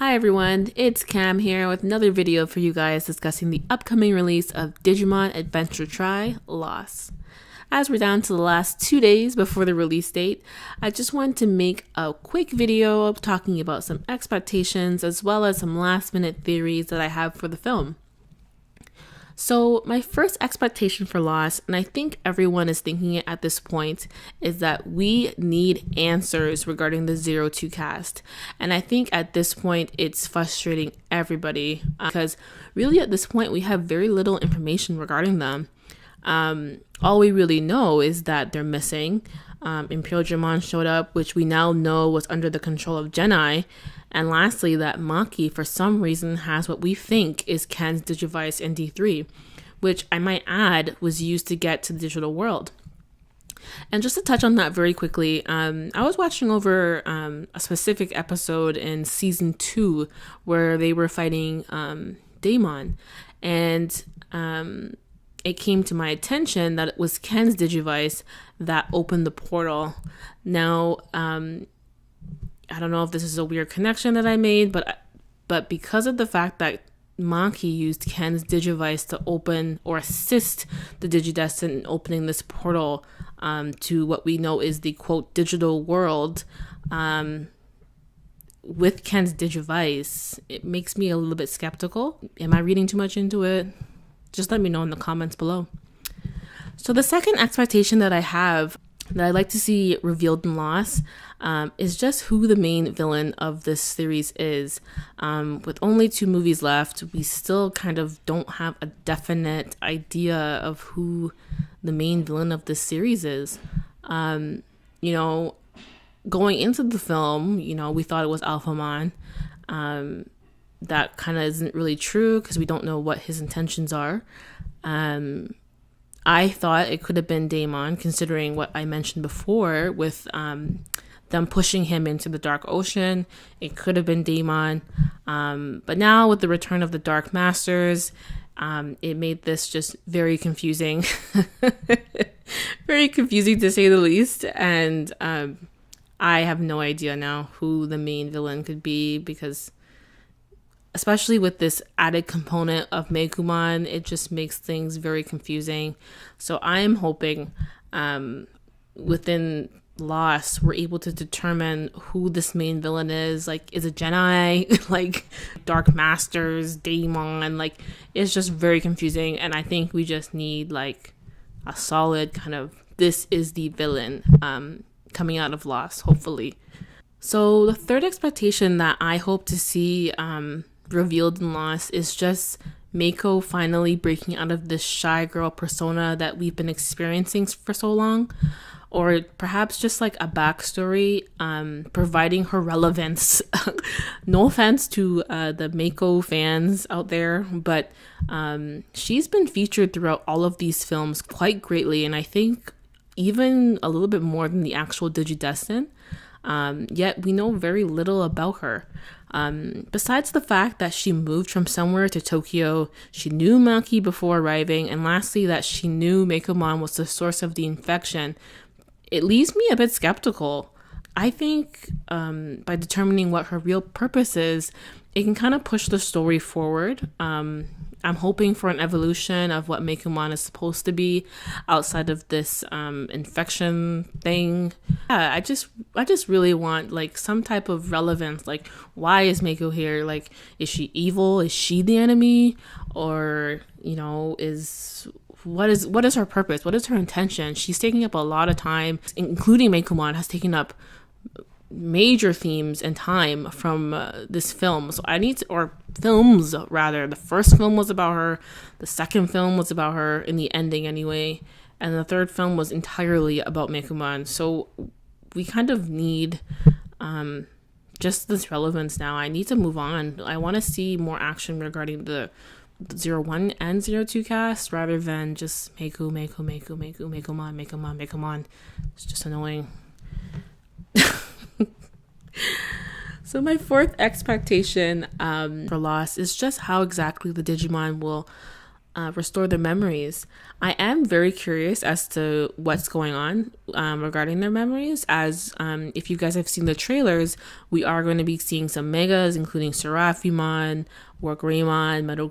Hi everyone, it's Cam here with another video for you guys discussing the upcoming release of Digimon Adventure Tri Loss. As we're down to the last 2 days before the release date, I just wanted to make a quick video talking about some expectations as well as some last minute theories that I have for the film. So my first expectation for Loss, and I think everyone is thinking it at this point, is that we need answers regarding the 02 cast. And I think at this point it's frustrating everybody because really at this point we have very little information regarding them. All we really know is that they're missing. Imperialmon showed up, which we now know was under the control of Geni. And lastly, that Maki, for some reason, has what we think is Ken's Digivice in D3, which I might add was used to get to the digital world. And just to touch on that very quickly, I was watching over a specific episode in season 2 where they were fighting Digimon, and it came to my attention that it was Ken's Digivice that opened the portal. Now, I don't know if this is a weird connection that I made, but because of the fact that Maki used Ken's Digivice to open or assist the Digidestined in opening this portal to what we know is the quote digital world, with Ken's Digivice, it makes me a little bit skeptical. Am I reading too much into it? Just let me know in the comments below. So the second expectation that I have that I'd like to see revealed in Loss is just who the main villain of this series is. With only 2 movies left, we still kind of don't have a definite idea of who the main villain of this series is. Going into the film, we thought it was Alphamon. That kind of isn't really true because we don't know what his intentions are. I thought it could have been Daemon, considering what I mentioned before with them pushing him into the Dark Ocean. It could have been Daemon. But now with the return of the Dark Masters, it made this just very confusing. Very confusing to say the least. And I have no idea now who the main villain could be, because especially with this added component of Meicoomon, it just makes things very confusing. So I am hoping within Loss, we're able to determine who this main villain is. Like, is it Geni? Like, Dark Masters, Daemon? Like, it's just very confusing. And I think we just need, like, a solid kind of, this is the villain coming out of Loss, hopefully. So the third expectation that I hope to see revealed in Loss is just Meiko finally breaking out of this shy girl persona that we've been experiencing for so long, or perhaps just like a backstory providing her relevance. No offense to the Meiko fans out there, but she's been featured throughout all of these films quite greatly, and I think even a little bit more than the actual Digidestined. Yet we know very little about her. Besides the fact that she moved from somewhere to Tokyo, she knew Maki before arriving, and lastly that she knew Meicoomon was the source of the infection, it leaves me a bit skeptical. I think by determining what her real purpose is, it can kind of push the story forward. I'm hoping for an evolution of what Meicoomon is supposed to be outside of this infection thing. Yeah, I just really want like some type of relevance. Like, why is Meiko here? Like, is she evil? Is she the enemy? Or what is her purpose? What is her intention? She's taking up a lot of time, including Meicoomon has taken up major themes and time from this film. So films rather. The first film was about her. The second film was about her in the ending anyway. And the third film was entirely about Meicoomon. So we kind of need just this relevance now. I need to move on. I want to see more action regarding the 01 and 02 cast rather than just Meicoomon. It's just annoying. So my fourth expectation for Loss is just how exactly the Digimon will restore their memories. I am very curious as to what's going on regarding their memories. As if you guys have seen the trailers, we are going to be seeing some megas, including Seraphimon, Wargreymon, Metal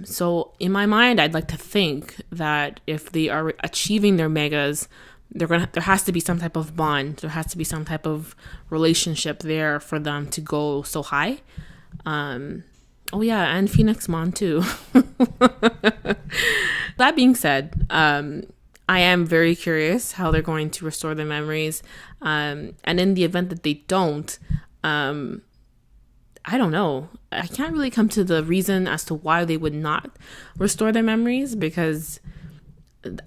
so in my mind, I'd like to think that if they are achieving their megas, there has to be some type of bond. There has to be some type of relationship there for them to go so high. Oh yeah, and Phoenixmon too. That being said, I am very curious how they're going to restore their memories. And in the event that they don't, I don't know. I can't really come to the reason as to why they would not restore their memories, because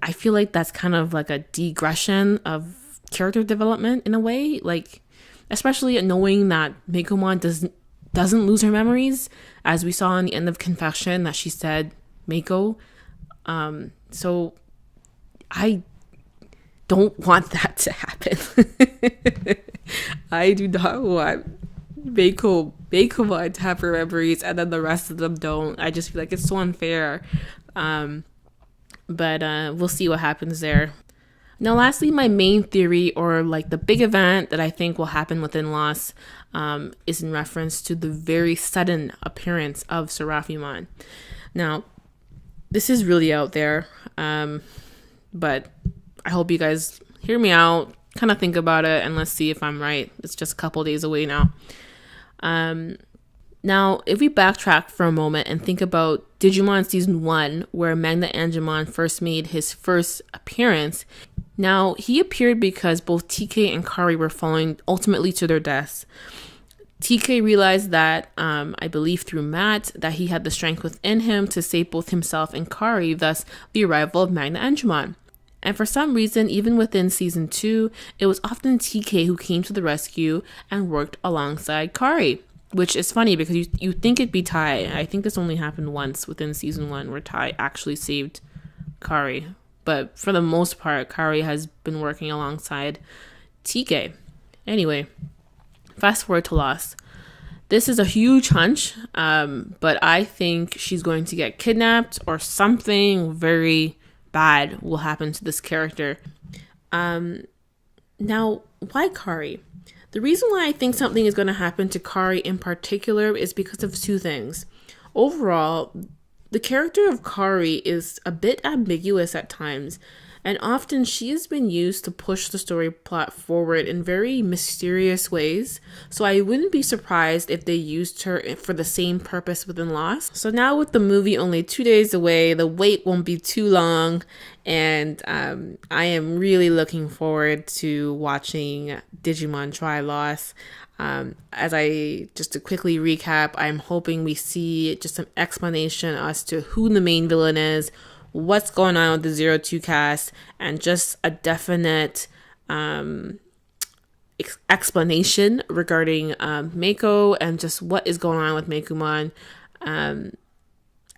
I feel like that's kind of like a digression of character development in a way. Like, especially knowing that Mekomon doesn't lose her memories, as we saw in the end of Confession that she said Mako. So I don't want that to happen. I do not want Mekomon to have her memories and then the rest of them don't. I just feel like it's so unfair. But we'll see what happens there. Now, lastly, my main theory, or like the big event that I think will happen within Lost, is in reference to the very sudden appearance of Seraphimon. Now, this is really out there, but I hope you guys hear me out, kind of think about it, and let's see if I'm right. It's just a couple days away now. Now, if we backtrack for a moment and think about Digimon Season 1, where MagnaAngemon first made his first appearance, now he appeared because both TK and Kari were falling ultimately to their deaths. TK realized that, I believe through Matt, that he had the strength within him to save both himself and Kari, thus the arrival of MagnaAngemon. And for some reason, even within Season 2, it was often TK who came to the rescue and worked alongside Kari. Which is funny because you think it'd be Tai. I think this only happened once within Season 1 where Tai actually saved Kari. But for the most part, Kari has been working alongside TK. Anyway, fast forward to Lost. This is a huge hunch, but I think she's going to get kidnapped or something very bad will happen to this character. Now, why Kari? The reason why I think something is going to happen to Kari in particular is because of two things. Overall, the character of Kari is a bit ambiguous at times, and often she has been used to push the story plot forward in very mysterious ways. So I wouldn't be surprised if they used her for the same purpose within Lost. So now with the movie only 2 days away, the wait won't be too long, and I am really looking forward to watching Digimon Try Lost. Just to quickly recap, I'm hoping we see just some explanation as to who the main villain is, what's going on with the 02 cast, and just a definite explanation regarding Mako and just what is going on with Mekomon,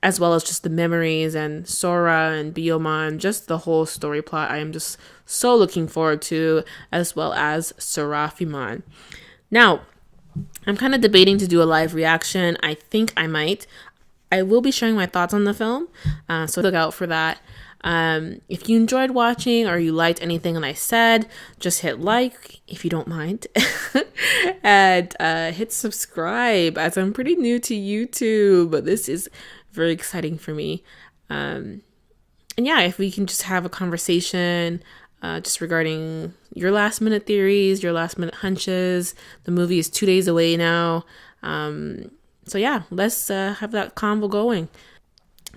as well as just the memories and Sora and Biyomon, just the whole story plot. I am just so looking forward to, as well as Seraphimon. Now, I'm kind of debating to do a live reaction. I think I might. I will be sharing my thoughts on the film, so look out for that. If you enjoyed watching or you liked anything that I said, just hit like if you don't mind, and hit subscribe, as I'm pretty new to YouTube, but this is very exciting for me. And yeah, if we can just have a conversation just regarding your last minute theories, your last minute hunches. The movie is 2 days away now. So yeah, let's have that convo going.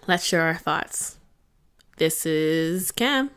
Let's share our thoughts. This is Cam.